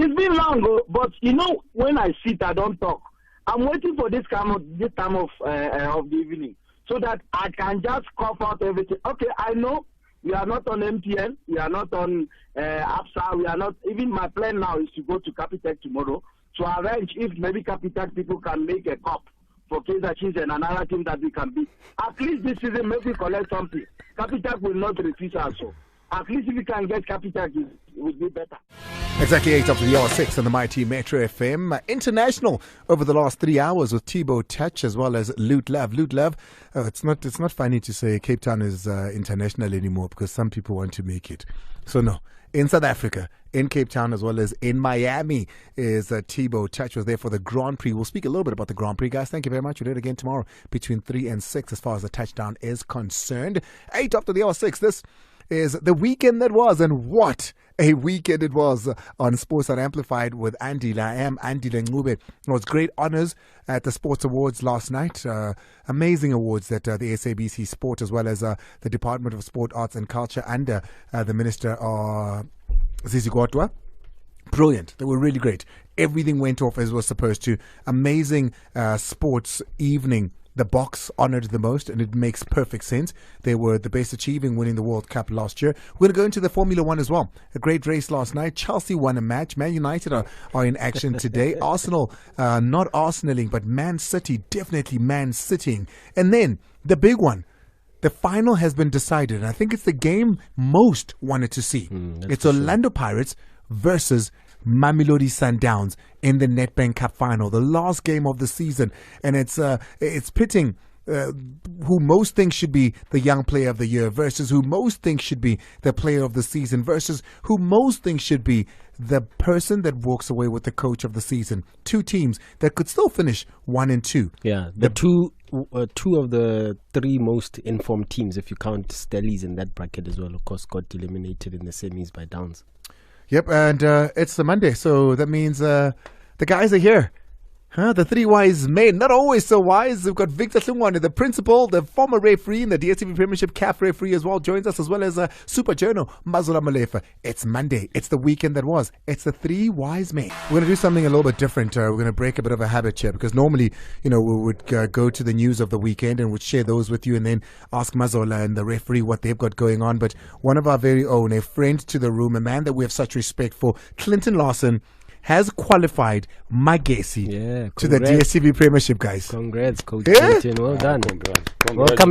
It's been long, but when I sit, I don't talk. I'm waiting for this time of the evening so that I can just cough out everything. Okay, I know we are not on MTN, we are not on APSA, we are not. Even my plan now is to go to Capitec tomorrow to arrange if maybe Capitec people can make a cup for Kaizer Chiefs and another team that we can beat. At least this season, maybe collect something. Capitec will not refuse also. At least if we can get Capitec, it would be better. Exactly 8 after the hour 6 on the Mighty Metro FM. International over the last 3 hours with Thibaut Touch as well as Loot Love. Loot Love, it's not funny to say Cape Town is international anymore because some people want to make it. So no, in South Africa, in Cape Town as well as in Miami is Thibaut Touch was there for the Grand Prix. We'll speak a little bit about the Grand Prix, guys. Thank you very much. We'll do it again tomorrow between 3 and 6 as far as the touchdown is concerned. 8 after the hour 6. This is the weekend that was, and what a weekend it was on Sports Amplified with Andile. I am Andile Ncube. It was great honors at the Sports Awards last night. Amazing awards that the SABC Sport as well as the Department of Sport, Arts and Culture under the Minister Zizi Gwatwa. Brilliant. They were really great. Everything went off as was supposed to. Amazing sports evening. The box honored the most, and it makes perfect sense. They were the best achieving winning the World Cup last year. We're going to go into the Formula One as well. A great race last night. Chelsea won a match. Man United are in action today. Arsenal, not Arsenaling, but Man City, definitely Man Citying. And then the big one. The final has been decided, and I think it's the game most wanted to see. It's Orlando Pirates versus Mamelodi Sundowns in the Nedbank Cup final, the last game of the season, and it's pitting who most think should be the young player of the year versus who most think should be the player of the season versus who most think should be the person that walks away with the coach of the season. Two teams that could still finish 1 and 2. Yeah, the two of the 3 most informed teams, if you count Stellies in that bracket as well, of course, got eliminated in the semis by Downs. Yep, and it's the Monday, so that means the guys are here. The 3 wise men, not always so wise. We've got Victor Hlungwane, the principal, the former referee in the DSTV Premiership CAF referee as well, joins us, as well as Super Journal, Mazula Malefa. It's Monday. It's the weekend that was. It's the 3 wise men. We're going to do something a little bit different. We're going to break a bit of a habit here because normally, we would go to the news of the weekend and would share those with you and then ask Mazula and the referee what they've got going on. But one of our very own, a friend to the room, a man that we have such respect for, Clinton Lawson, has qualified Magesi to the DSTV Premiership, guys. Congrats, Coach Clinton. Well done. Welcome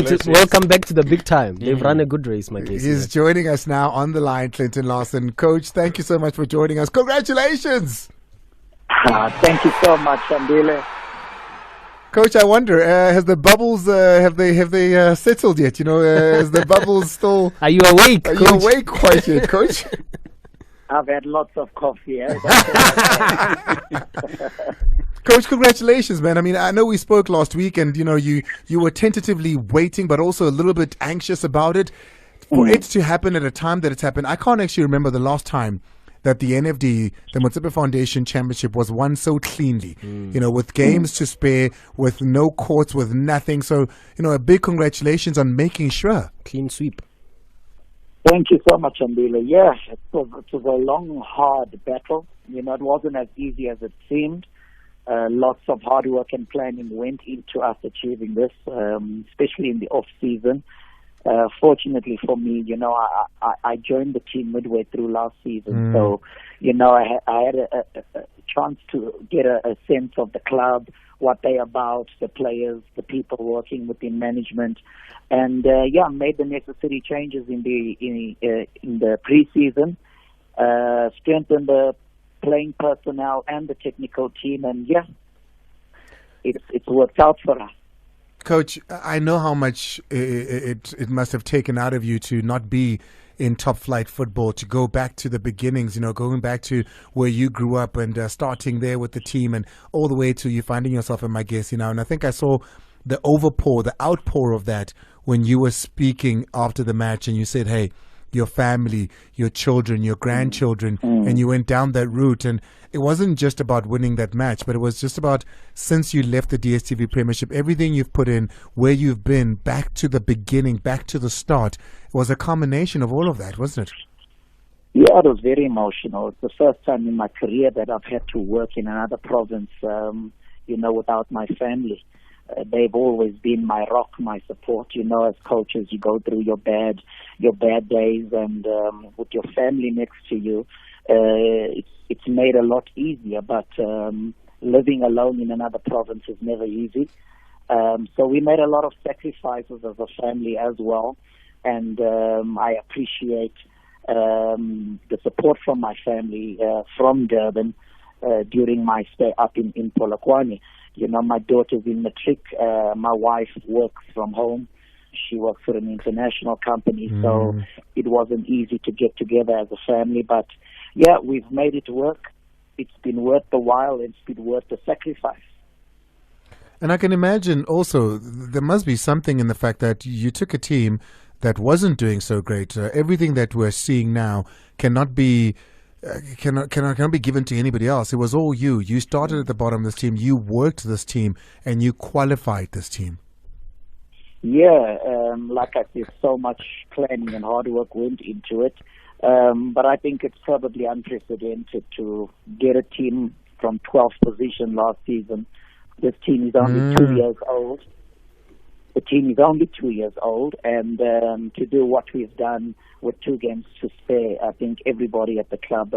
back to the big time. They've run a good race, Magesi. He's joining us now on the line, Clinton Lawson. Coach, thank you so much for joining us. Congratulations. Thank you so much, Andile. Coach, I wonder, has the bubbles have they settled yet? Is the bubbles still? Are you awake? Are you awake quite yet, Coach? I've had lots of coffee. Coach, congratulations, man. I mean, I know we spoke last week and, you were tentatively waiting, but also a little bit anxious about it. For it to happen at a time that it's happened, I can't actually remember the last time that the NFD, the Motsepe Foundation Championship, was won so cleanly, with games to spare, with no courts, with nothing. So, a big congratulations on making sure. Clean sweep. Thank you so much, Andile. Yeah, it was a long, hard battle. It wasn't as easy as it seemed. Lots of hard work and planning went into us achieving this, especially in the off-season. Fortunately for me, I joined the team midway through last season. So, I had a chance to get a sense of the club, what they're about, the players, the people working within management, and made the necessary changes in the pre-season, strengthened the playing personnel and the technical team, and it's worked out for us. Coach, I know how much it must have taken out of you to not be in top flight football, to go back to the beginnings, going back to where you grew up and starting there with the team and all the way to you finding yourself in Magesi now. And I think I saw the outpour of that when you were speaking after the match and you said, hey, your family, your children, your grandchildren, and you went down that route. And it wasn't just about winning that match, but it was just about, since you left the DSTV Premiership, everything you've put in, where you've been, back to the beginning, back to the start. It was a combination of all of that, wasn't it? Yeah, it was very emotional. It's the first time in my career that I've had to work in another province, without my family. They've always been my rock, my support. As coaches, you go through your bad days, and with your family next to you, it's made a lot easier. But living alone in another province is never easy. So we made a lot of sacrifices as a family as well, and I appreciate the support from my family from Durban during my stay up in Polokwane. My daughter's in matric. My wife works from home. She works for an international company, so it wasn't easy to get together as a family. But yeah, we've made it work. It's been worth the while. It's been worth the sacrifice. And I can imagine also there must be something in the fact that you took a team that wasn't doing so great. Everything that we're seeing now cannot be given to anybody else. It was all you. You started at the bottom of this team. You worked this team, and you qualified this team. Yeah, like I said, so much planning and hard work went into it. But I think it's probably unprecedented to get a team from 12th position last season. This team is only 2 years old. The team is only 2 years old, and to do what we've done with 2 games to spare, I think everybody at the club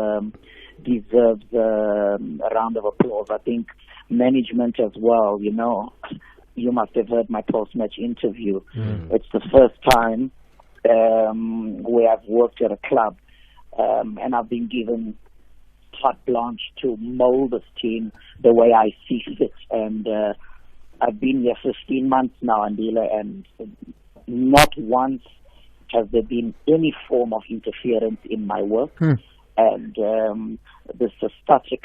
deserves a round of applause. I think management as well, you must have heard my post-match interview. It's the first time where I've worked at a club, and I've been given carte blanche to mold this team the way I see fit. And I've been here 15 months now, Andile, and not once has there been any form of interference in my work. And this is such a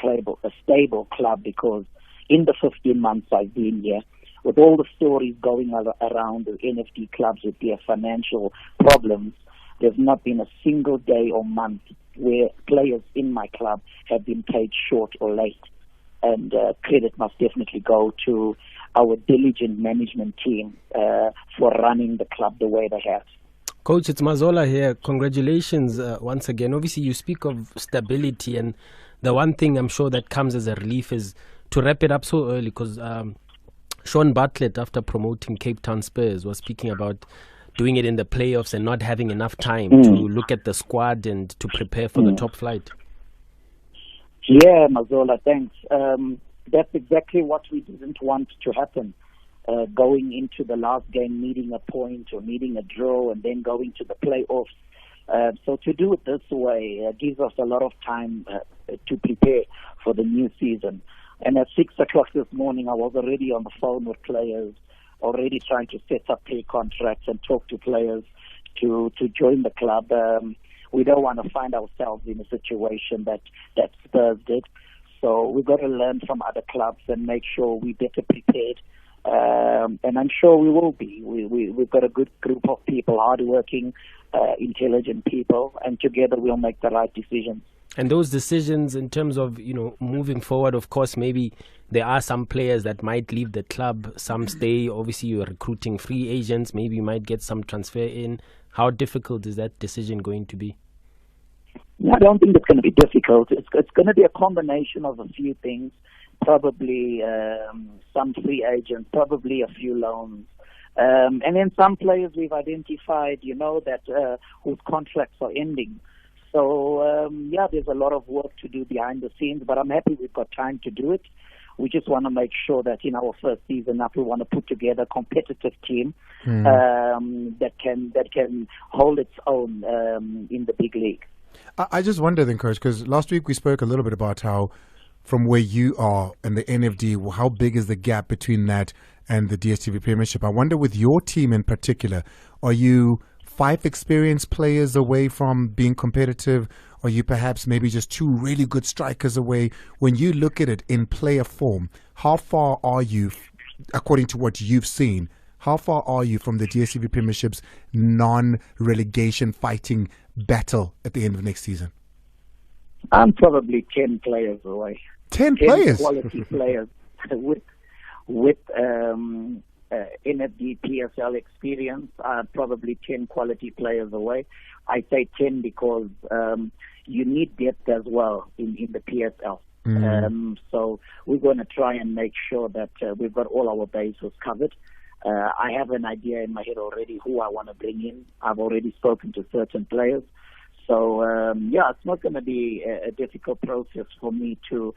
stable club, because in the 15 months I've been here, with all the stories going around the NFD clubs with their financial problems, there's not been a single day or month where players in my club have been paid short or late. And credit must definitely go to our diligent management team for running the club the way they have. Coach, it's Mazola here. Congratulations once again. Obviously, you speak of stability, and the one thing I'm sure that comes as a relief is to wrap it up so early, because Sean Bartlett, after promoting Cape Town Spurs, was speaking about doing it in the playoffs and not having enough time to look at the squad and to prepare for the top flight. Yeah, Mazola, thanks. That's exactly what we didn't want to happen. Going into the last game, needing a point or needing a draw, and then going to the playoffs. So to do it this way gives us a lot of time to prepare for the new season. And at 6 o'clock this morning, I was already on the phone with players, already trying to set up pay contracts and talk to players to join the club. We don't want to find ourselves in a situation that Spurs did. So we've got to learn from other clubs and make sure we're better prepared. And I'm sure we will be. We've got a good group of people, hardworking, intelligent people, and together we'll make the right decisions. And those decisions in terms of, moving forward, of course, maybe there are some players that might leave the club, some stay. Obviously, you're recruiting free agents. Maybe you might get some transfer in. How difficult is that decision going to be? I don't think it's going to be difficult. It's going to be a combination of a few things. Probably some free agents, probably a few loans. And then some players we've identified, that whose contracts are ending. So, there's a lot of work to do behind the scenes, but I'm happy we've got time to do it. We just want to make sure that in our first season up, we want to put together a competitive team that can hold its own in the big league. I just wonder then, Coach, because last week we spoke a little bit about how from where you are and the NFD, how big is the gap between that and the DStv Premiership? I wonder with your team in particular, are you 5 experienced players away from being competitive? Or you perhaps maybe just 2 really good strikers away? When you look at it in player form, how far are you, according to what you've seen, how far are you from the DStv Premiership's non-relegation fighting battle at the end of next season? I'm probably 10 players away. 10 players? Quality players with NFD PSL experience, probably 10 quality players away. I say 10 because you need depth as well in the PSL. So we're going to try and make sure that we've got all our bases covered. I have an idea in my head already who I want to bring in. I've already spoken to certain players. So, it's not going to be a difficult process for me to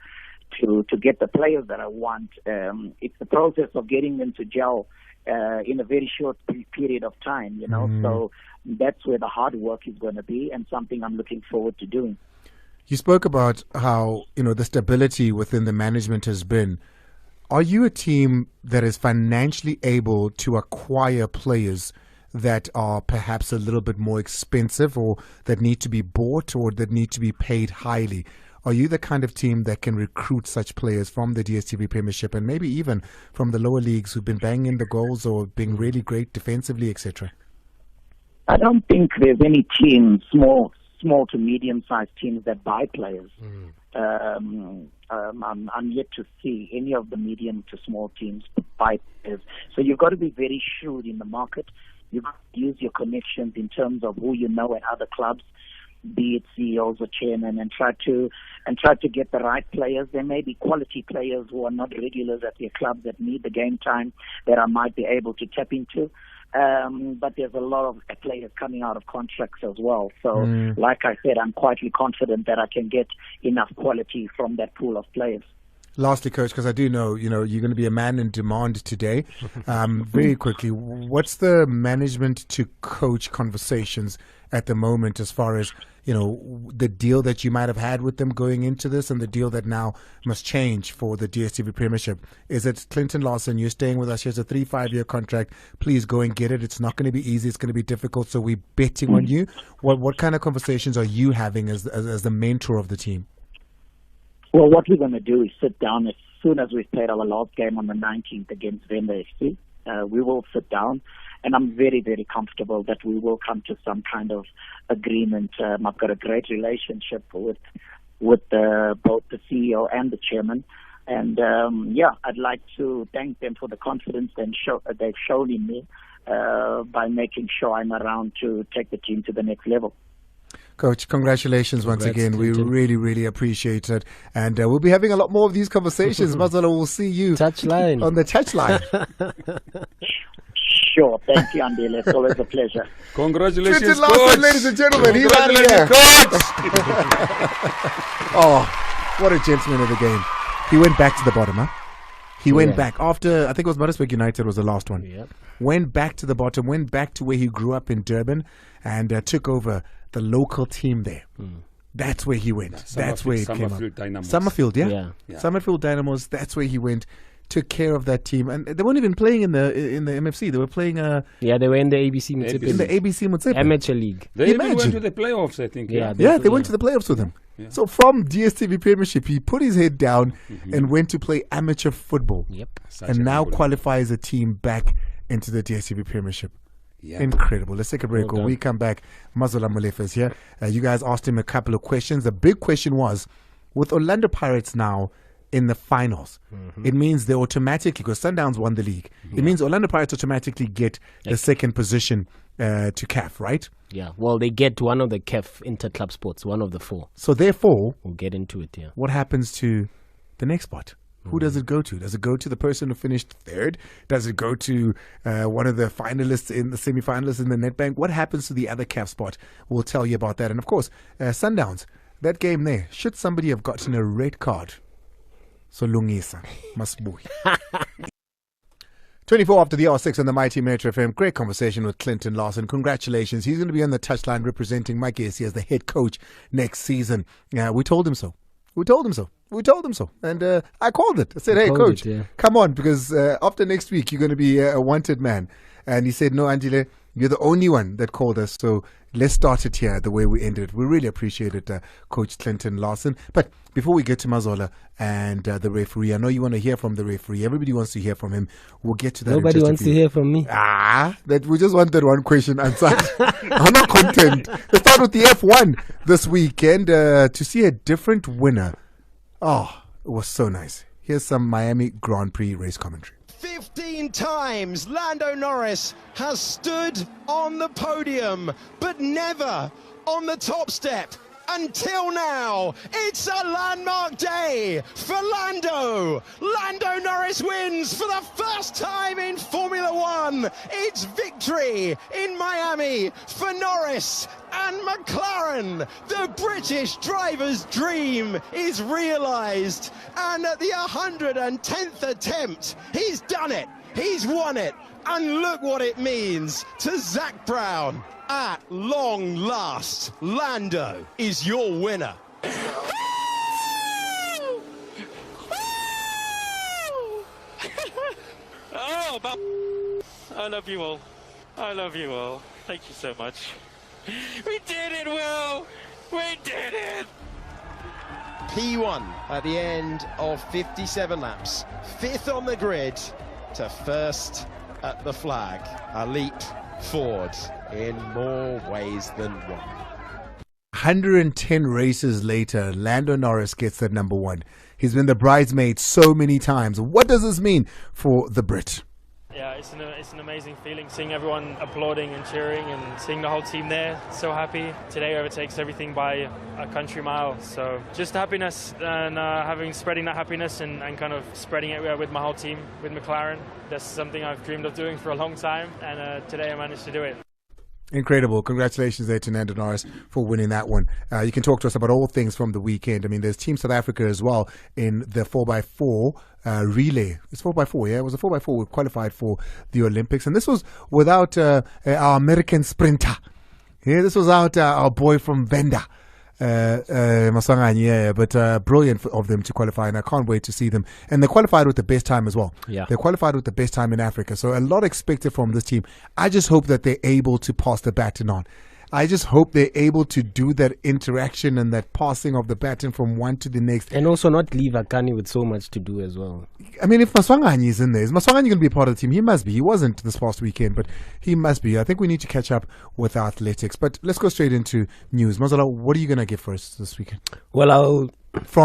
get the players that I want. It's the process of getting them to gel in a very short period of time, you know. So that's where the hard work is going to be, and something I'm looking forward to doing. You spoke about how, the stability within the management has been. Are you a team that is financially able to acquire players that are perhaps a little bit more expensive, or that need to be bought, or that need to be paid highly? Are you the kind of team that can recruit such players from the DStv Premiership and maybe even from the lower leagues who've been banging in the goals or being really great defensively, etc.? I don't think there's any team, small to medium-sized teams that buy players. I'm yet to see any of the medium to small teams buy players. So you've got to be very shrewd in the market. You've got to use your connections in terms of who you know at other clubs, be it CEOs or chairmen, and try to get the right players. There may be quality players who are not regulars at their club that need the game time that I might be able to tap into. But there's a lot of players coming out of contracts as well. So, like I said, I'm quietly confident that I can get enough quality from that pool of players. Lastly, Coach, because I do know, you're going to be a man in demand today. Very quickly, what's the management to coach conversations at the moment as far as, the deal that you might have had with them going into this and the deal that now must change for the DStv Premiership? Is it Clinton Lawson, you're staying with us, here's a 3-5-year contract, please go and get it. It's not going to be easy, it's going to be difficult, so we're betting on you. What kind of conversations are you having as the mentor of the team? Well, what we're going to do is sit down as soon as we've played our last game on the 19th against Venda FC. We will sit down, and I'm very, very comfortable that we will come to some kind of agreement. I've got a great relationship with both the CEO and the chairman. And, I'd like to thank them for the confidence they've shown in me by making sure I'm around to take the team to the next level. Coach, congratulations once again. We really, really appreciate it. And we'll be having a lot more of these conversations. Mazola, we'll see you on the touchline. Sure. Thank you, Andile. It's always a pleasure. Congratulations, Lawson, ladies and gentlemen. He's out of here. Oh, what a gentleman of the game. He went back to the bottom, huh? He went back after, I think it was Maritzburg United was the last one. Yep. Went back to the bottom, went back to where he grew up in Durban, and took over the local team there. That's where he went. That's where he came up. Dynamos. Summerfield, yeah. Summerfield Dynamos. That's where he went. Took care of that team, and they weren't even playing in the MFC. They were playing. They were in the ABC Motsepe. In the ABC Motsepe Amateur League. They even went to the playoffs, I think. They went to the playoffs with him. Yeah. So from DStv Premiership, he put his head down and went to play amateur football. Yep. And now qualifies a team back into the DStv Premiership. Yep. Incredible. Let's take a break. When we come back, Mazola Molefe is here. You guys asked him a couple of questions. The big question was, with Orlando Pirates now in the finals, it means they automatically, because Sundowns won the league, it means Orlando Pirates automatically get the second position to CAF, right? Yeah, well, they get one of the CAF inter-club spots, one of the 4. So therefore, we'll get into it, what happens to the next spot? Who does it go to? Does it go to the person who finished third? Does it go to one of the finalists in the semi-finalists in the Nedbank? What happens to the other CAF spot? We'll tell you about that. And of course, Sundowns, that game there, should somebody have gotten a red card? So Lungisa, Masbuhi. 24 after the hour 6 on the Mighty Metro FM. Great conversation with Clinton Lawson. Congratulations. He's going to be on the touchline representing Magesi as the head coach next season. We told him so. And I called it. I said, hey, coach, come on, because after next week, you're going to be a wanted man. And he said, no, Andile, you're the only one that called us. So let's start it here the way we ended it. We really appreciate it, Coach Clinton Lawson. But before we get to Mazola and the referee, I know you want to hear from the referee. Everybody wants to hear from him. We'll get to that. Nobody wants to hear from me. That we just wanted one question answered. I'm not content. Let's start with the F1 this weekend to see a different winner. Oh, it was so nice. Here's some Miami Grand Prix race commentary. 15 times Lando Norris has stood on the podium, but never on the top step. until now. It's a landmark day for Lando. Lando Norris wins for the first time in Formula One. It's victory in Miami for Norris and McLaren. The British driver's dream is realised. And at the 110th attempt, he's done it. He's won it. And look what it means to Zach Brown. At long last, Lando is your winner. Oh, I love you all. I love you all. Thank you so much. We did it, Will! We did it! P1 at the end of 57 laps. 5th on the grid to 1st at the flag. A leap forward in more ways than one. 110 races later, Lando Norris gets that number 1. He's been the bridesmaid so many times. What does this mean for the Brit? Yeah, it's an amazing feeling seeing everyone applauding and cheering and seeing the whole team there. So happy. Today overtakes everything by a country mile. So just happiness and spreading that happiness and kind of spreading it with my whole team, with McLaren. That's something I've dreamed of doing for a long time, and today I managed to do it. Incredible. Congratulations there to Lando Norris for winning that one. You can talk to us about all things from the weekend. I mean, there's Team South Africa as well in the 4x4 relay. It's 4x4, yeah? It was a 4x4. We qualified for the Olympics. And this was without our American sprinter. Yeah, this was out our boy from Venda. Masangani, yeah, but brilliant of them to qualify, and I can't wait to see them. And they qualified with the best time as well. Yeah, they qualified with the best time in Africa. So a lot expected from this team. I just hope that they're able to pass the baton on. I just hope they're able to do that interaction and that passing of the baton from one to the next. And also not leave Akani with so much to do as well. I mean, if Maswanganyi is in there, is Maswanganyi going to be a part of the team? He must be. He wasn't this past weekend, but he must be. I think we need to catch up with our athletics. But let's go straight into news. Mazala, what are you going to give for us this weekend? Well,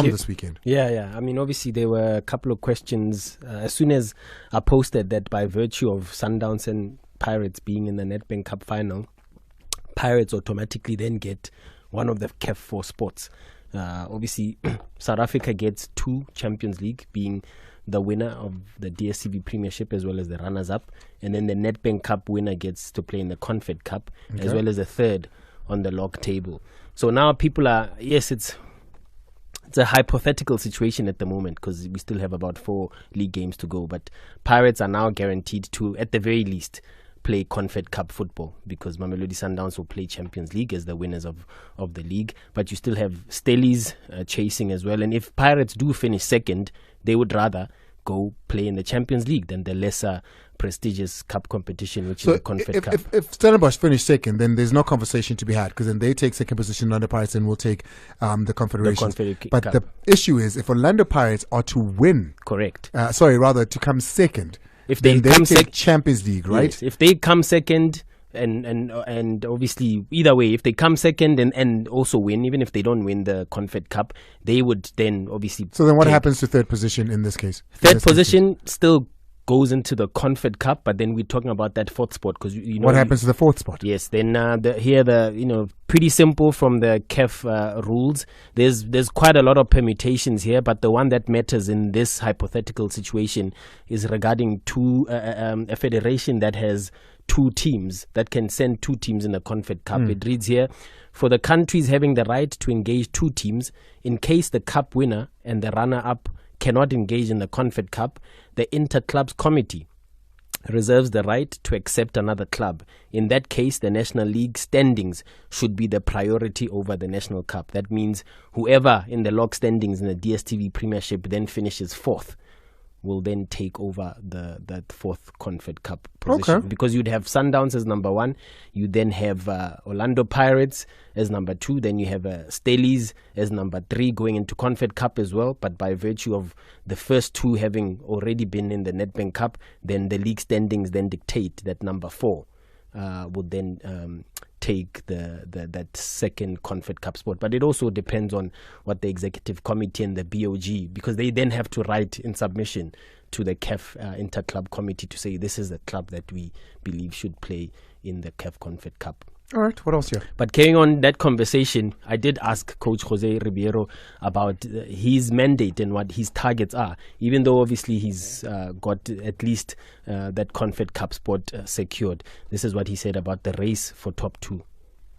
this weekend. Yeah. I mean, obviously, there were a couple of questions. As soon as I posted that by virtue of Sundowns and Pirates being in the Nedbank Cup final, Pirates automatically then get one of the CAF 4 spots. Obviously, South Africa gets 2 Champions League, being the winner of the DStv Premiership as well as the runners-up. And then the Nedbank Cup winner gets to play in the Confed Cup, as well as the 3rd on the log table. So now people are, yes, it's a hypothetical situation at the moment because we still have about 4 league games to go. But Pirates are now guaranteed to, at the very least, play Confed Cup football because Mamelodi Sundowns will play Champions League as the winners of the league. But you still have Stellies chasing as well. And if Pirates do finish 2nd, they would rather go play in the Champions League than the lesser prestigious cup competition, which is the Confed Cup. If Stellenbosch finish 2nd, then there's no conversation to be had because then they take 2nd position, Orlando Pirates, and will take the Confederation. But the issue is if Orlando Pirates are to win, correct? To come 2nd. If they come take Champions League, right? Yes, if they come 2nd, and obviously either way, if they come 2nd and also win, even if they don't win the Confed Cup, they would then obviously. So then, what happens to 3rd position in this case? 3rd position still goes into the Confed Cup, but then we're talking about that 4th spot because what happens to the 4th spot? Yes, then pretty simple from the CAF rules. There's quite a lot of permutations here, but the one that matters in this hypothetical situation is regarding a federation that has 2 teams that can send 2 teams in the Confed Cup. It reads here, for the countries having the right to engage 2 teams, in case the cup winner and the runner-up cannot engage in the Confed Cup, the Inter-Clubs Committee reserves the right to accept another club. In that case, the National League standings should be the priority over the National Cup. That means whoever in the log standings in the DStv Premiership then finishes 4th will then take over that 4th Confed Cup position. Okay. Because you'd have Sundowns as number 1, you then have Orlando Pirates as number 2, then you have Stellies as number 3 going into Confed Cup as well. But by virtue of the first 2 having already been in the Nedbank Cup, then the league standings then dictate that number 4 would then take that 2nd Confed Cup spot. But it also depends on what the executive committee and the BOG, because they then have to write in submission to the CAF Inter-Club Committee to say this is the club that we believe should play in the CAF Confed Cup. All right, what else here? But carrying on that conversation, I did ask Coach Jose Ribeiro about his mandate and what his targets are, even though obviously he's got at least that Confed Cup spot secured. This is what he said about the race for top 2.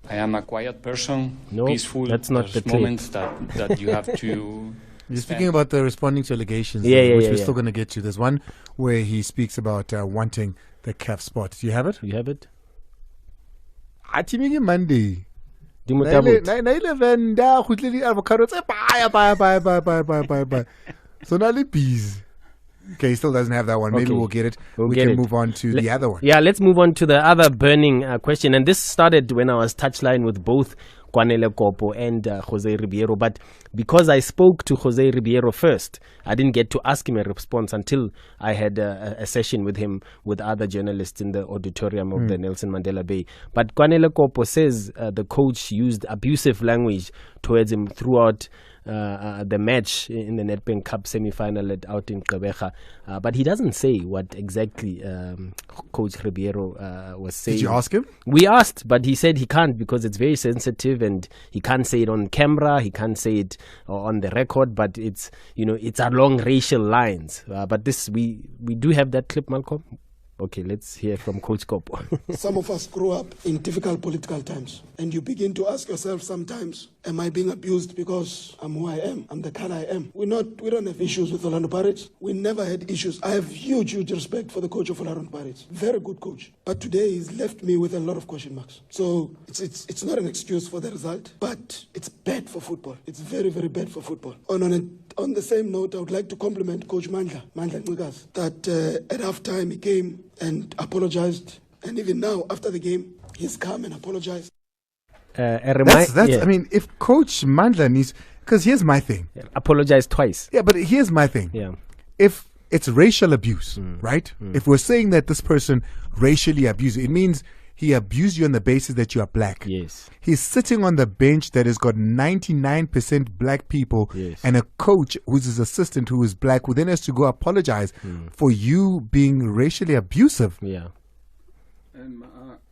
I am a quiet person, no, peaceful. That's not There's the moments that you have to... You're speaking about the responding to allegations, which we're still going to get to. There's one where he speaks about wanting the CAF spot. Do you have it? You have it? Atiming Monday. So now bees. Okay, he still doesn't have that one. Maybe Okay. we'll get it. We'll we get can it. move on to the other one. Yeah, let's move on to the other burning question. And this started when I was touchline with both Kwanele Kopo and Jose Ribeiro. But because I spoke to Jose Ribeiro first, I didn't get to ask him a response until I had a session with him with other journalists in the auditorium of the Nelson Mandela Bay. But Kwanele Kopo says the coach used abusive language towards him throughout the match in the Nedbank Cup semi-final out in Gqeberha. But he doesn't say what exactly Coach Ribeiro was saying. Did you ask him? We asked, but he said he can't because it's very sensitive and he can't say it on camera, he can't say it on the record, but it's along racial lines. But this we do have that clip, Malcolm. Okay, let's hear from Coach Kopo. Some of us grew up in difficult political times, and you begin to ask yourself sometimes, am I being abused because I'm who I am? I'm the color I am. We don't have issues with Orlando Pirates. We never had issues. I have huge respect for the coach of Orlando Pirates. Very good coach. But today he's left me with a lot of question marks. So it's not an excuse for the result, but it's bad for football. It's very, very bad for football. On the same note, I would like to compliment Coach Mandla Ncube, that at halftime he came and apologized. And even now, after the game, he's come and apologized. I mean, if Coach Mandla needs... Because here's my thing. Apologize twice. Yeah, but here's my thing. Yeah. If it's racial abuse, right? If we're saying that this person racially abused you, it means he abused you on the basis that you are black. Yes. He's sitting on the bench that has got 99% black people, and a coach who's his assistant who is black, who then has to go apologize for you being racially abusive. Yeah. And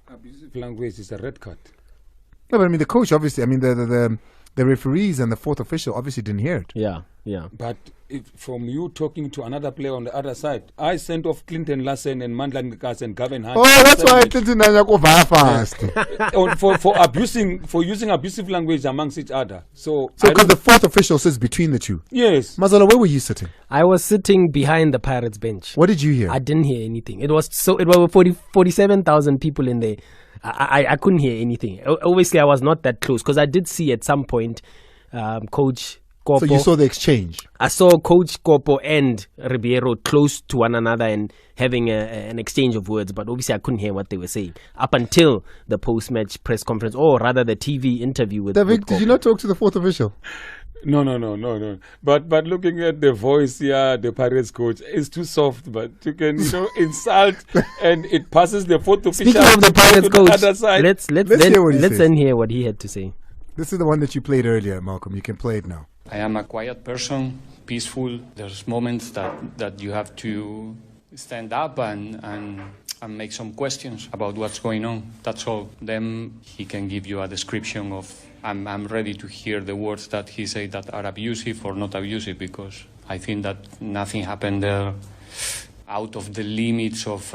abusive language is a red card. No, but I mean the coach obviously. I mean the referees and the fourth official obviously didn't hear it. Yeah, yeah. But from you talking to another player on the other side, I sent off Clinton Lawson and Mandla Ncube and Gavin Hunt. Oh, that's why Clinton go very fast. for using abusive language amongst each other. So because the fourth official sits between the two. Yes. Mazola, where were you sitting? I was sitting behind the Pirates bench. What did you hear? I didn't hear anything. It was 47,000 people in there. I couldn't hear anything. Obviously, I was not that close because I did see at some point Coach Kopo. So you saw the exchange? I saw Coach Kopo and Ribeiro close to one another and having an exchange of words, but obviously I couldn't hear what they were saying up until the post-match press conference, or rather the TV interview with David, Kopo. did you not talk to the fourth official? No. But looking at the voice, the Pirates coach is too soft. But you can insult, and it passes the fourth official. Speaking of the Pirates coach, let's hear what he had to say. This is the one that you played earlier, Malcolm. You can play it now. I am a quiet person, peaceful. There's moments that you have to stand up and make some questions about what's going on. That's all. Then he can give you a description of, I'm ready to hear the words that he said that are abusive or not abusive, because I think that nothing happened there out of the limits of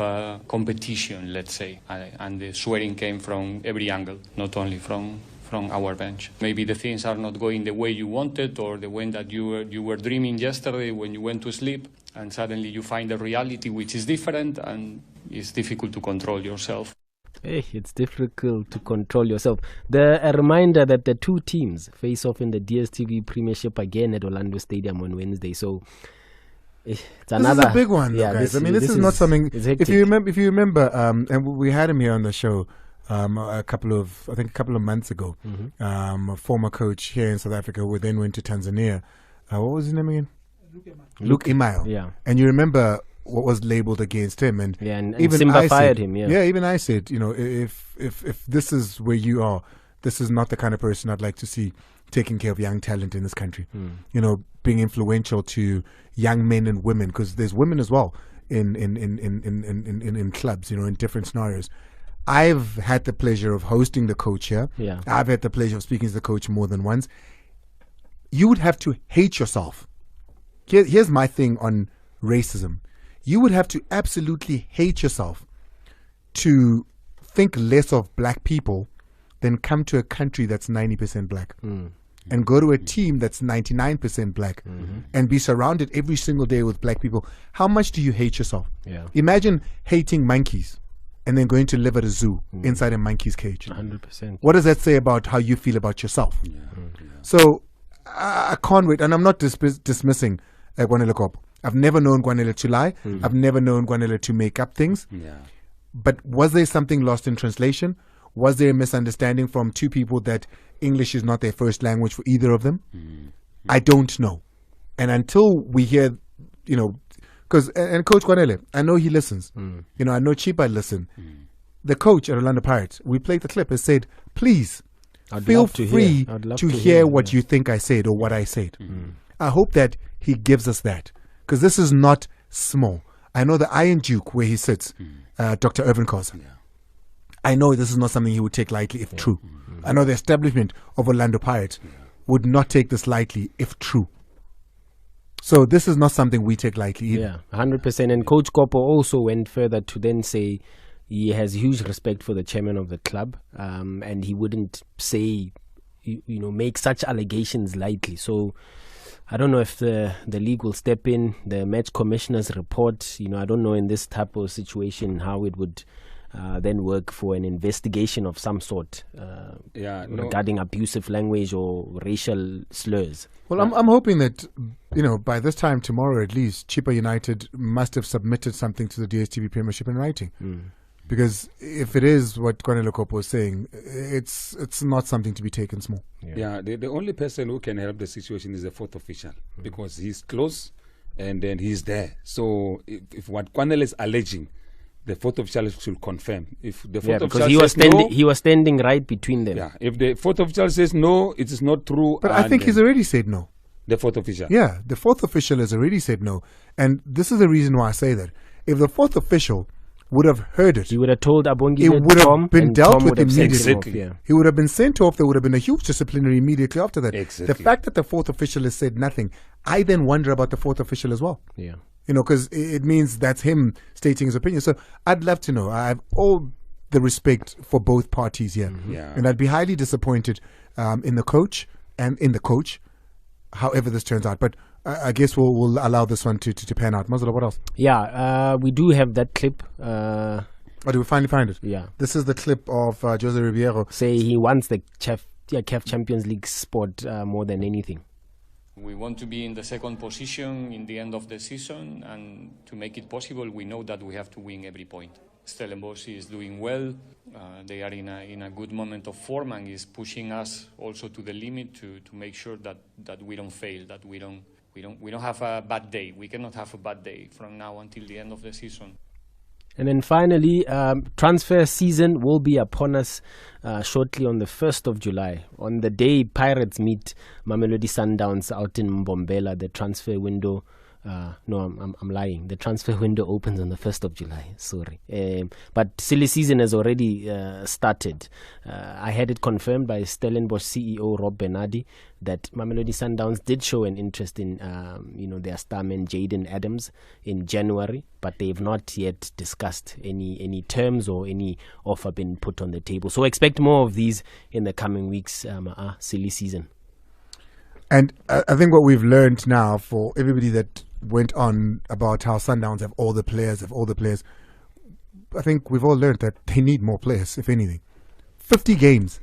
competition, let's say. And the swearing came from every angle, not only from our bench. Maybe the things are not going the way you wanted, or the way that you were dreaming yesterday when you went to sleep, and suddenly you find a reality which is different, and it's difficult to control yourself. Hey, it's difficult to control yourself. A reminder that the two teams face off in the DStv Premiership again at Orlando Stadium on Wednesday. So it's another. This is a big one, though, guys. This is not something. If you remember, and we had him here on the show a couple of months ago. A former coach here in South Africa who then went to Tanzania. What was his name again? Luke Imail. Yeah. And you remember what was labeled against him, and even Simba fired him. Even I said, if this is where you are, this is not the kind of person I'd like to see taking care of young talent in this country. Being influential to young men and women, because there's women as well in clubs, in different scenarios. I've had the pleasure of hosting the coach here. Yeah. I've had the pleasure of speaking to the coach more than once. You would have to hate yourself. Here's my thing on racism. You would have to absolutely hate yourself to think less of black people than come to a country that's 90% black and go to a team that's 99% black and be surrounded every single day with black people. How much do you hate yourself? Yeah. Imagine hating monkeys and then going to live at a zoo inside a monkey's cage. 100%. What does that say about how you feel about yourself? So I can't wait. And I'm not dismissing Gwanele Kop. I've never known Gwanele to lie. I've never known Gwanele to make up things. But was there something lost in translation? Was there a misunderstanding from two people that English is not their first language for either of them? I don't know. And until we hear, because, and Coach Gwanele, I know he listens. I know Chipa listen. The coach at Orlando Pirates, we played the clip, has said, please, feel free to hear what you think I said or what I said. I hope that he gives us that, because this is not small. I know the Iron Duke where he sits, Dr. Irvin Khoza. I know this is not something he would take lightly if true. I know the establishment of Orlando Pirates would not take this lightly if true. So this is not something we take lightly either. Yeah, 100%. And Coach Kopo also went further to then say he has huge respect for the chairman of the club, and he wouldn't say, make such allegations lightly. So I don't know if the league will step in, the match commissioner's report. I don't know in this type of situation how it would then work for an investigation of some sort regarding abusive language or racial slurs. Well, I'm hoping that, by this time tomorrow at least, Chipa United must have submitted something to the DSTV Premiership in writing. Because if it is what Gwanele Kop was saying, it's not something to be taken small. Yeah, the only person who can help the situation is the fourth official, because he's close and then he's there. So if what Gwanele is alleging, the fourth official should confirm. If the fourth official says he was standing right between them. Yeah, if the fourth official says no, it is not true. But I think he's already said no. The fourth official. Yeah, the fourth official has already said no. And this is the reason why I say that. If the fourth official would have heard it, he would have told Abongile, it would have been dealt with immediately. Exactly. He would have been sent off. There would have been a huge disciplinary immediately after that. Exactly. The fact that the fourth official has said nothing, I then wonder about the fourth official as well. Yeah. Because it means that's him stating his opinion. So I'd love to know. I have all the respect for both parties here. And I'd be highly disappointed in the coach and in the coach, however this turns out. But I guess we'll allow this one to pan out. Mazzola, what else? Yeah, we do have that clip. Oh, did we finally find it? Yeah. This is the clip of Jose Ribeiro. Say he wants the CAF Champions League spot more than anything. We want to be in the second position in the end of the season, and to make it possible, we know that we have to win every point. Stellenbosch is doing well. They are in a good moment of form and is pushing us also to the limit to make sure that we don't fail, that we don't have a bad day. We cannot have a bad day from now until the end of the season. And then finally, transfer season will be upon us shortly on the 1st of July. On the day Pirates meet Mamelodi Sundowns out in Mbombela, the transfer window... I'm lying. The transfer window opens on the 1st of July. Sorry. But silly season has already started. I had it confirmed by Stellenbosch CEO Rob Bernardi that Mamelodi Sundowns did show an interest in their starman Jaden Adams in January, but they've not yet discussed any terms or any offer been put on the table. So expect more of these in the coming weeks. Silly season. And I think what we've learned now for everybody that went on about how Sundowns have all the players, I think we've all learned that they need more players, if anything. 50 games.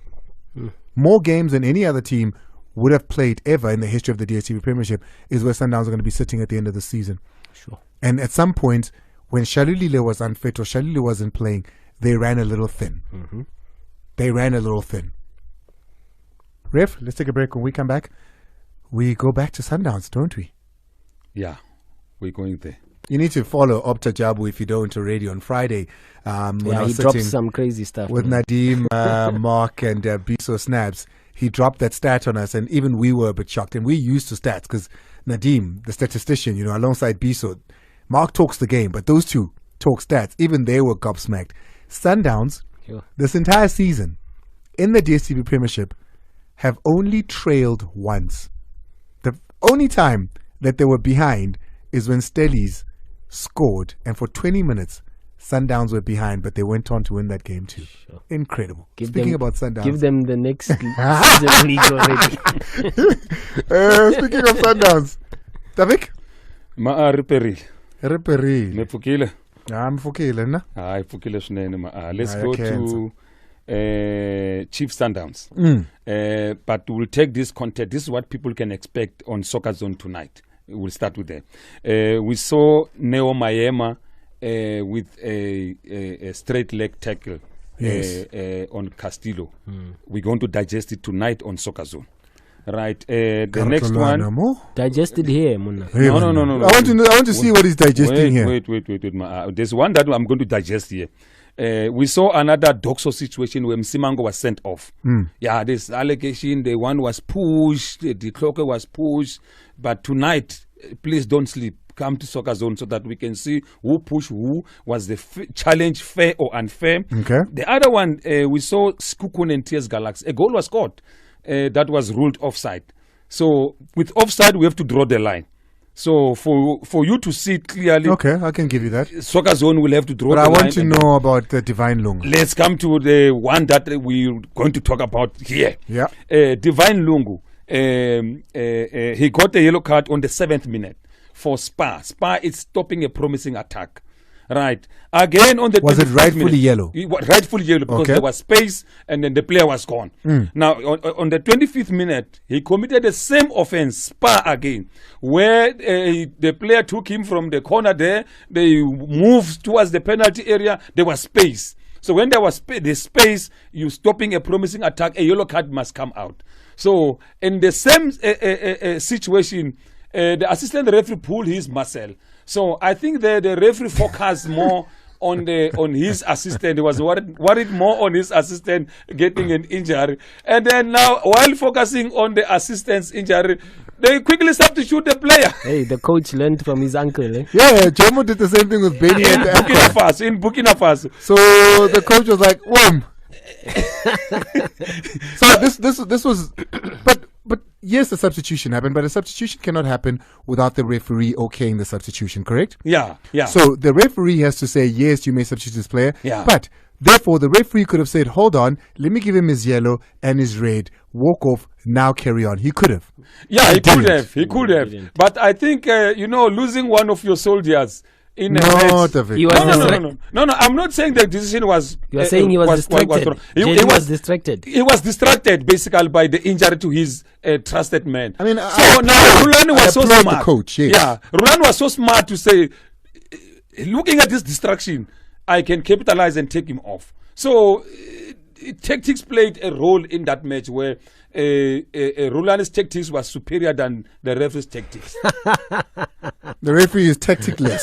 More games than any other team would have played ever in the history of the DSTV Premiership is where Sundowns are going to be sitting at the end of the season. Sure. And at some point, when Shalulile was unfit or Shalulile wasn't playing, they ran a little thin. They ran a little thin. Ref, let's take a break. When we come back, we go back to Sundowns, don't we? Yeah, we're going there. You need to follow Opta Jabu if you don't already on Friday. He dropped some crazy stuff. With Nadim, Mark, and Biso Snaps. He dropped that stat on us, and even we were a bit shocked. And we're used to stats because Nadim, the statistician, alongside Biso, Mark talks the game, but those two talk stats. Even they were gobsmacked. Sundowns Sure. this entire season in the DStv Premiership have only trailed once. The only time that they were behind is when Stellies scored, and for 20 minutes Sundowns were behind, but they went on to win that game too. Sure. Incredible. Speaking about Sundowns, give them the next season league already. Speaking of Sundowns, Tavik? Riperi. Mefukile. I'm Fukile, na? Fukile swinene. Let's go Cancel. to Chief Sundowns. But we'll take this content. This is what people can expect on Soccer Zone tonight. We'll start with that. We saw Neo Mayema with a straight leg tackle on Castillo. We're going to digest it tonight on Soccer Zone. Right. The next one. Digested here, Muna. No. I want to see what he's digesting here. Wait. There's one that I'm going to digest here. We saw another Doxo situation where Msimango was sent off. Yeah, this allegation, the one was pushed, the clock was pushed. But tonight, please don't sleep. Come to Soccer Zone so that we can see who pushed who. Was the challenge fair or unfair? Okay. The other one, we saw Skukun and TS Galaxy. A goal was scored that was ruled offside. So with offside, we have to draw the line. So for you to see it clearly, okay, I can give you that. Soccer Zone will have to draw but the I line. want to know about the Divine Lungu. Let's come to the one that we're going to talk about here. Yeah. Divine Lungu. He got a yellow card on the 7th minute for Spa. Spa is stopping a promising attack. Right. Again on the was it rightfully yellow? Rightfully yellow because there was space and then the player was gone. Now on the 25th minute, he committed the same offense, Spa again, where the player took him from the corner there. They moved towards the penalty area. There was space. So when there was the space, you stopping a promising attack, a yellow card must come out. So in the same situation, the assistant referee pulled his muscle. So I think the referee focused more on his assistant. He was worried more on his assistant getting an injury. And then now, while focusing on the assistant's injury, they quickly substitute the player. Hey, the coach learned from his uncle. Eh? Yeah, Jomo did the same thing with Benny in Burkina Faso. So the coach was like, "Wham!" So this was, but yes, the substitution happened, but a substitution cannot happen without the referee okaying the substitution, correct? Yeah. So the referee has to say, yes, you may substitute this player, but therefore the referee could have said, hold on, let me give him his yellow and his red, walk off, now carry on. He could have. Yeah, he could have. But I think, losing one of your soldiers in a match. No, I'm not saying the decision was. You are saying he was distracted. He was distracted. He was distracted basically by the injury to his trusted man. I mean, Rulani was so smart. The coach, yes. Yeah, Rulani was so smart to say, looking at this distraction, I can capitalize and take him off. So tactics played a role in that match where Rulani's tactics was superior than the referee's tactics. The referee is tacticless.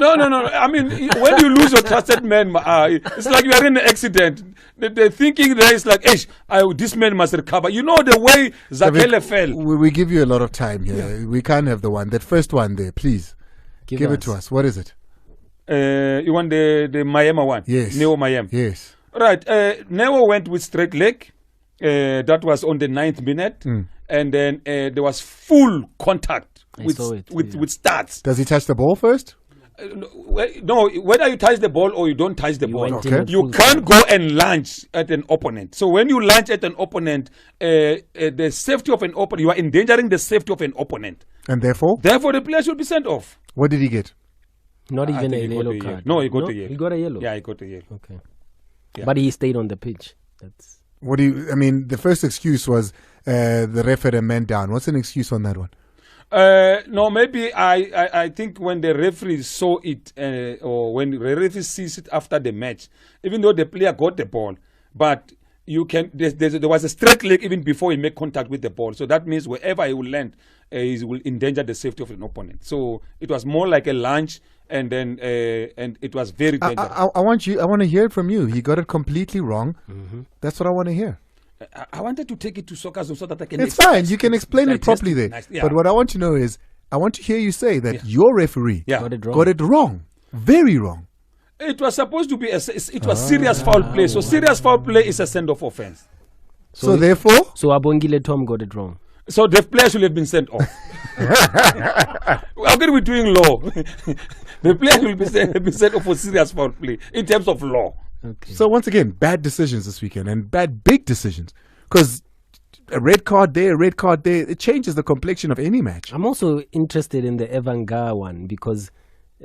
No. I mean, when you lose your trusted man, it's like you are in an accident. The thinking there is like, this man must recover. You know the way Zakele fell. We give you a lot of time here. Yeah. We can't have the one. That first one there, please. Give it to us. What is it? You want the Mayema one? Yes. Neo Mayema. Yes. Right. Neo went with straight leg. That was on the 9th minute. And then there was full contact with Stats. Does he touch the ball first? No, whether you touch the ball or you don't touch the ball, you can't go and lunge at an opponent. So when you lunge at an opponent, the safety of an opponent, you are endangering the safety of an opponent. And therefore? Therefore, the player should be sent off. What did he get? Not even a yellow card. No, he got a yellow. He got a yellow. Yeah, he got a yellow. Okay. Yeah. But he stayed on the pitch. That's. The first excuse was the ref had a man down. What's an excuse on that one? No, maybe I think when the referee saw it, or when the referee sees it after the match, even though the player got the ball, but there was a straight leg even before he made contact with the ball. So that means wherever he will land, he will endanger the safety of an opponent. So it was more like a lunge, and then and it was very dangerous. I want to hear it from you. He got it completely wrong. That's what I want to hear. I wanted to take it to Soccer Zone so that I can. It's fine. You can explain it properly there. Nice. Yeah. But what I want to know is, I want to hear you say that your referee got it wrong, very wrong. It was supposed to be it was serious foul play. So serious foul play is a send-off offense. So therefore, so Abongile Tom got it wrong. So the player should have been sent off. How can we doing law? The player will be sent off for serious foul play in terms of law. Okay. So once again, bad decisions this weekend and big decisions, because a red card there, it changes the complexion of any match. I'm also interested in the Evanga one because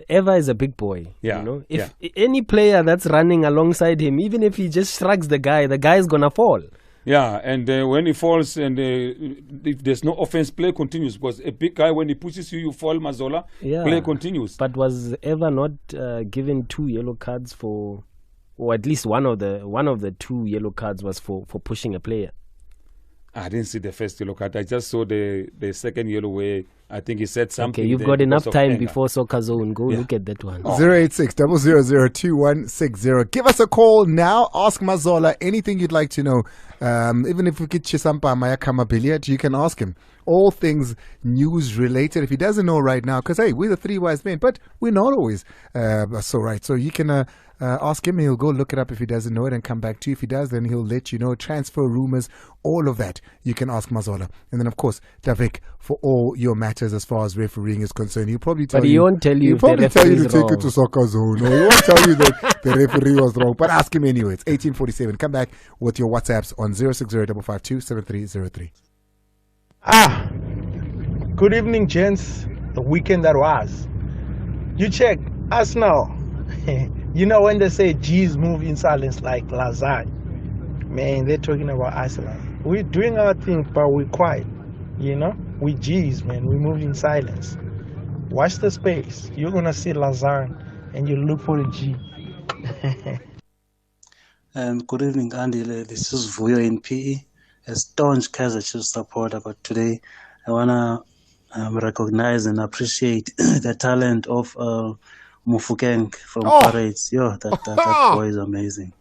Eva is a big boy. Yeah. You know, if any player that's running alongside him, even if he just shrugs the guy's gonna fall. Yeah, and when he falls and if there's no offense, play continues, because a big guy, when he pushes you, you fall, Mazola, play continues. But was Eva not given 2 yellow cards for, or at least one of the 2 yellow cards was for pushing a player? I didn't see the first yellow card. I just saw the second yellow where I think he said something. Okay, you've got enough time before Soccer Zone. Go look at that one. 086-000-2160. Give us a call now. Ask Mazola anything you'd like to know. Even if we get Chisampa Maya Kamabilia, you can ask him. All things news related. If he doesn't know right now, because hey, we're the 3 wise men, but we're not always so right. So you can ask him. He'll go look it up if he doesn't know it and come back to you. If he does, then he'll let you know. Transfer rumors, all of that. You can ask Mazola. And then, of course, Davik, for all your matters as far as refereeing is concerned. He'll probably tell you. But he won't tell you. He'll probably tell you to take it to Soccer Zone. Or he won't tell you that the referee was wrong. But ask him anyway. It's 1847. Come back with your WhatsApps on 060-552-7303. Good evening, gents. The weekend that was. You check us now. You know when they say G's move in silence like lasagna, man, they're talking about Iceland. We're doing our thing, but we're quiet. You know, we G's, man. We move in silence. Watch the space. You're gonna see lasagna, and you look for the G. Good evening, Andile. This is Vuyo in PE, a staunch Kaizer Chiefs supporter. But today, I wanna recognize and appreciate the talent of Mufukeng from Pirates. That boy is amazing.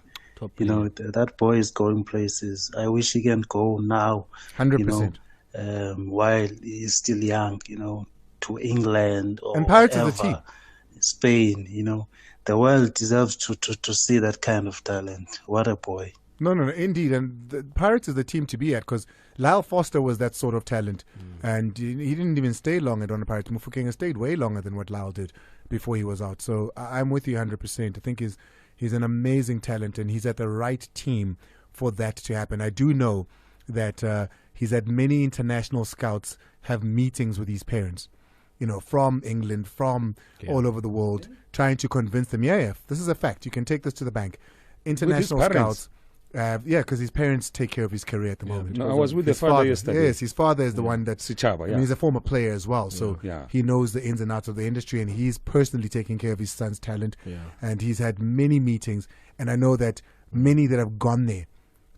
You know, that boy is going places. I wish he can go now. 100%. You know, while he's still young, you know, to England or and Pirates is the team. Spain, you know. The world deserves to see that kind of talent. What a boy. No, indeed. And the Pirates is the team to be at, because Lyle Foster was that sort of talent. And he didn't even stay long at the Pirates. Mufukeng stayed way longer than what Lyle did before he was out. So I'm with you 100%. I think he's an amazing talent, and he's at the right team for that to happen. I do know that he's had many international scouts have meetings with his parents, you know, from England, from all over the world, trying to convince them, this is a fact. You can take this to the bank. International scouts. Because his parents take care of his career at the moment. No, I was with the father yesterday. Yes, his father is the one that's Sichaba, and he's a former player as well, so he knows the ins and outs of the industry, and he's personally taking care of his son's talent. And he's had many meetings, and I know that many that have gone there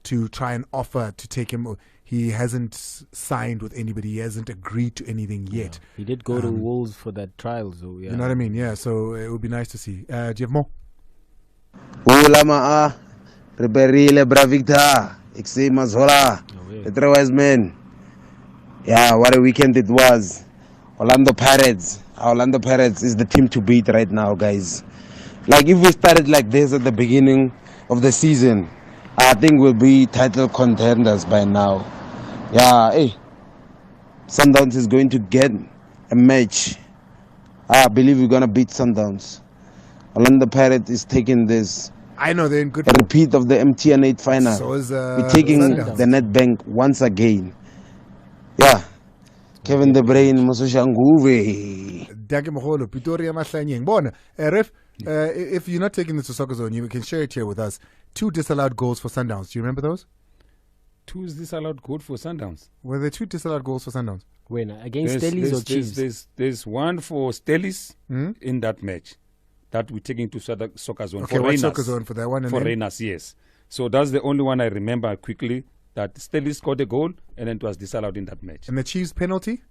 to try and offer to take him. He hasn't signed with anybody. He hasn't agreed to anything yet. He did go to Wolves for that trial, so you know what I mean? Yeah, so it would be nice to see. Do you have more? Preparile Bravicta, Xe Mazola, the 3 wise men. Yeah, what a weekend it was. Orlando Pirates. Orlando Pirates is the team to beat right now, guys. Like, if we started like this at the beginning of the season, I think we'll be title contenders by now. Yeah, hey, Sundowns is going to get a match. I believe we're going to beat Sundowns. Orlando Pirates is taking this. I know they're in good. A repeat of the MTN 8 final. So is, we're taking Sundowns. the Nedbank once again. Yeah. Kevin De Bruyne, Mososhanguve. Danke Moholo, Pretoria Mahlanyeng. Bona, Ref, if you're not taking this to Soccer Zone, you can share it here with us. 2 disallowed goals for Sundowns. Do you remember those? 2 disallowed goals for Sundowns. Were there 2 disallowed goals for Sundowns? When against Stellies or Chiefs? There's one for Stellies in that match that we're taking to Soccer Zone. Okay, what's Soccer Zone for that one? For Reyners, yes. So that's the only one I remember quickly, that Stellies scored a goal and then it was disallowed in that match. And the Chiefs penalty?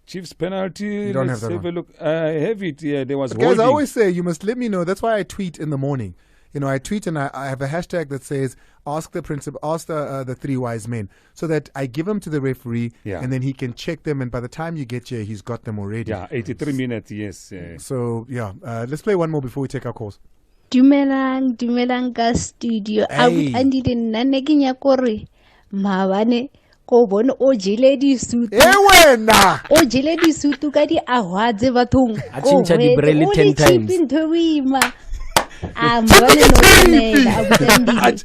Chiefs penalty. You don't have that one. Have a look. I have it. Yeah, there was. Guys, I always say you must let me know. That's why I tweet in the morning. you know, I tweet and I have a hashtag that says ask the principal, ask the three wise men, so that I give them to the referee and then he can check them, and by the time you get here, he's got them already. Yeah, 83 minutes, yes. So yeah, let's play one more before we take our calls. Dumelang ka studio. Andile nna ne ke nya kore maabane ko bone o jele di sutu. Wena o jele di sutu ka di ahwadze bathong. A chincha di brele 10 times.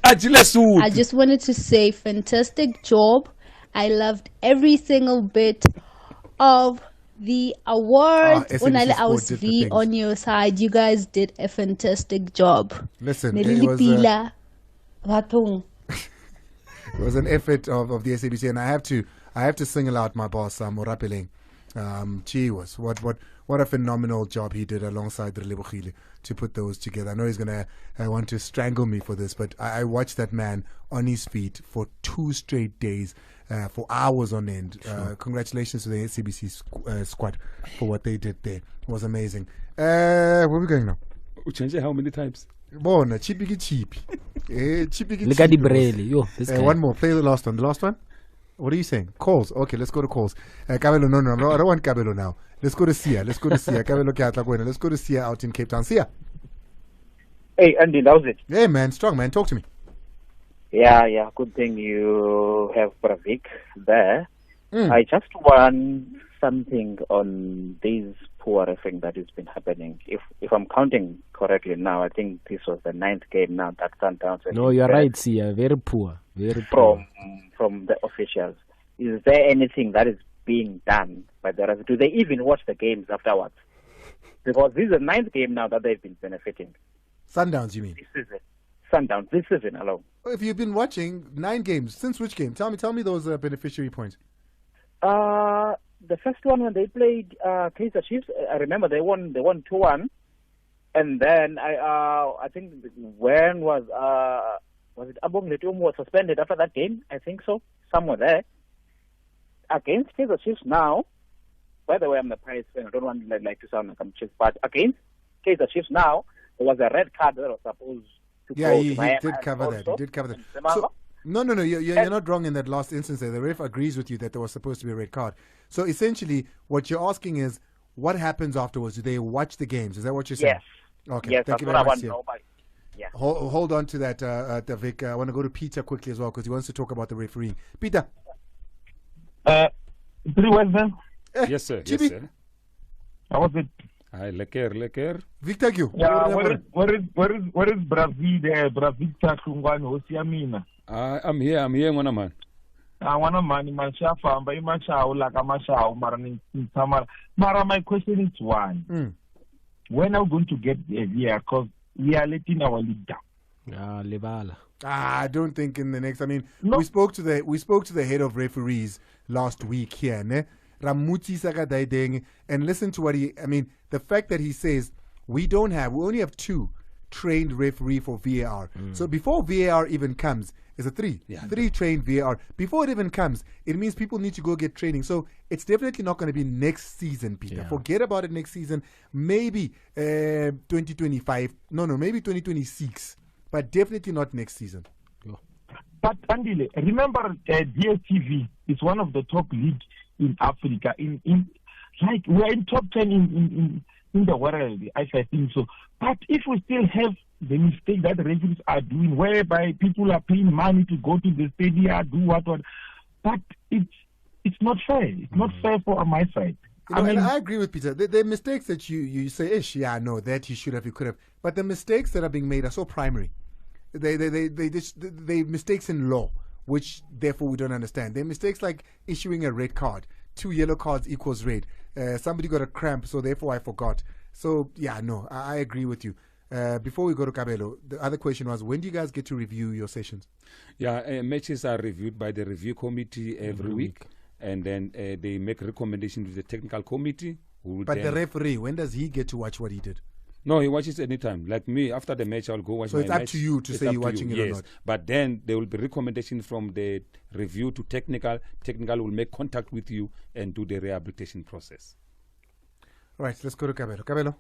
I just wanted to say fantastic job. I loved every single bit of the award. I was on your side. You guys did a fantastic job. Listen, it was an effort of the SABC, and I have to single out my boss, Morapeleng. Gee was what a phenomenal job he did alongside Relebohile to put those together. I know he's gonna want to strangle me for this, but I watched that man on his feet for 2 straight days, for hours on end. Congratulations to the SABC squad for what they did there. It was amazing. Where are we going now? Uchange how many times? Bona cheapy. Look at the Brele. Yo, this guy. One more. Play the last one. The last one? What are you saying? Calls. Okay, let's go to calls. Kabelo, no, I don't want Kabelo now. Let's go to Sia. Kabelo Kiatlakwena. Let's go to Sia out in Cape Town. Sia. Hey, Andy, that was it. Hey, man. Strong, man. Talk to me. Yeah. Good thing you have Bravik there. I just want something on this poor thing that has been happening. If I'm counting correctly now, I think this was the 9th game now that Sundowns. No, you're right, Sia. Very poor. From the officials. Is there anything that is being done by the rest? Do they even watch the games afterwards? Because this is the 9th game now that they've been benefiting. Sundowns, you mean? This season. Sundowns, this season alone. If you've been watching 9 games, since which game? Tell me those beneficiary points. The first one when they played Kaizer Chiefs, I remember they won 2-1, and then I think when was it Abong Letum was suspended after that game? I think so, somewhere there. Against Kaizer Chiefs now, by the way, I'm the Prix fan. I don't want like to sound like I'm Chiefs, but against Kaizer Chiefs now, there was a red card that was supposed to go he to did cover that. He did cover that. So, no, you're not wrong in that last instance there. The ref agrees with you that there was supposed to be a red card. So essentially, what you're asking is, what happens afterwards? Do they watch the games? Is that what you're saying? Yes. Okay. Yes, thank you very much. Yeah. Hold on to that, Vic. I want to go to Peter quickly as well because he wants to talk about the refereeing. Peter. Pretty well, man. Yes, sir. Chibi. Yes, sir. How was it? Hi, lekker. Victor, you. Yeah, where is Brazil there? Brazil Takungwan Osiamina. I'm here, ngwana man. I want to man by Mashao, like a Mashao, Mara, my question is one. When are we going to get the idea? Because we are letting our lead down. I don't think in the next. I mean, we spoke to the head of referees last week here, ne? Ramuti Sakadaideng, and listen to what the fact that he says we only have 2 trained referee for VAR. So before VAR even comes, it's a 3. Yeah. 3 trained VAR. Before it even comes, it means people need to go get training. So it's definitely not going to be next season, Peter. Yeah. Forget about it next season. Maybe 2025. No, maybe 2026. But definitely not next season. But Andile, remember DSTV is one of the top leagues in Africa. Like we're in top 10 in the world, I think so. But if we still have the mistake that the referees are doing, whereby people are paying money to go to the stadium, do what, but it's not fair. It's not fair for my side. And I agree with Peter. The mistakes that you say, that you should have, you could have. But the mistakes that are being made are so primary. They mistakes in law, which therefore we don't understand. They're mistakes like issuing a red card. 2 yellow cards equals red. Somebody got a cramp, so therefore I forgot. So I agree with you. Before we go to Kabelo, the other question was, when do you guys get to review your sessions? Yeah, matches are reviewed by the review committee every week, and then they make recommendations to the technical committee. But the referee, when does he get to watch what he did? No, he watches anytime. Like me, after the match, I'll go watch my match. So it's up to you to say you're watching it or not. But then there will be recommendations from the review to technical. Technical will make contact with you and do the rehabilitation process. All right, let's go to Kabelo. Kabelo.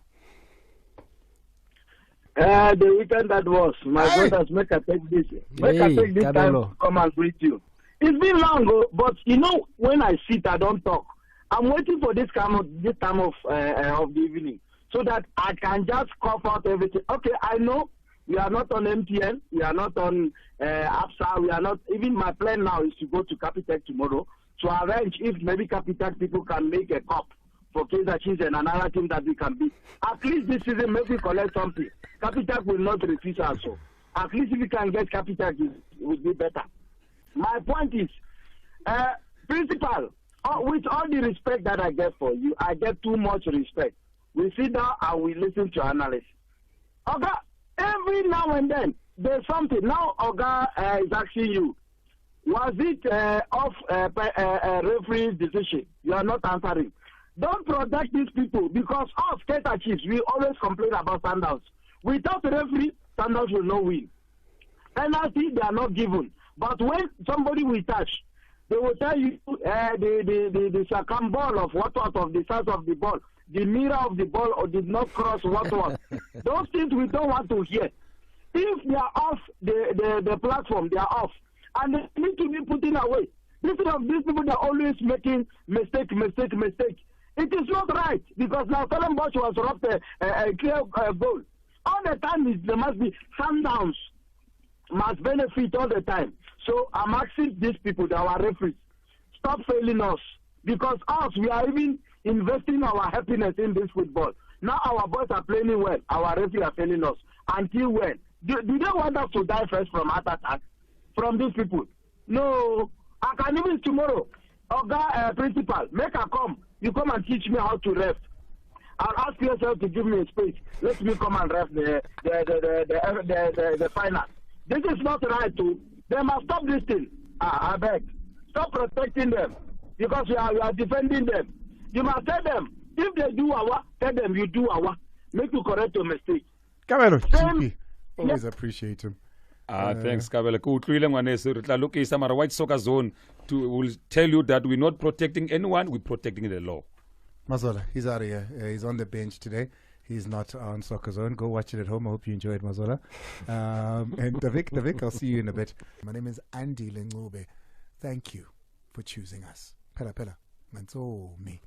The weekend that was, my brothers, make I take this. Make I take this time to come and greet you. It's been long, but you know, when I sit, I don't talk. I'm waiting for this time of the evening so that I can just cough out everything. Okay, I know we are not on MTN, we are not on APSA, we are not. Even my plan now is to go to Capitec tomorrow to arrange if maybe Capitec people can make a cup for Kaizer Chiefs and another team that we can beat. At least this season, maybe we collect something. Capitec will not refuse us. So at least if we can get Capitec, it would be better. My point is, principal, with all the respect that I get for you, I get too much respect. We sit down and we listen to analysts. Okay, every now and then, there's something. Now, Oga is asking you, was it off referee's decision? You are not answering. Don't protect these people because us, Kaizer Chiefs, we always complain about Sundowns. Without the referee, Sundowns will not win. Penalty, they are not given. But when somebody will touch, they will tell you the circum ball of what of the size of the ball, the mirror of the ball, or did not cross what. Those things we don't want to hear. If they are off the platform, they are off. And they need to be put away. Instead of these people, they're always making mistake. It is not right because now Stellenbosch was robbed a clear goal. All the time there must be Sundowns must benefit all the time. So I'm asking these people, our referees, stop failing us because us, we are even investing our happiness in this football. Now our boys are playing well. Our referees are failing us. Until when? Do they want us to die first from heart attack? From these people? No. I can even tomorrow, Oga principal, make a come. You come and teach me how to ref. I'll ask yourself to give me a space. Let me come and ref the final. This is not right too. They must stop this thing. I beg. Stop protecting them because you are defending them. You must tell them if they do tell them you do make you correct your mistake. Kamelo, always appreciate him. Thanks, Kabela. White Soccer Zone will tell you that we're not protecting anyone, we're protecting the law. Mazola, he's out of here. He's on the bench today. He's not on Soccer Zone. Go watch it at home. I hope you enjoyed Mazola. And Davik, I'll see you in a bit. My name is Andile Ncube. Thank you for choosing us. Pela, Manzo, me.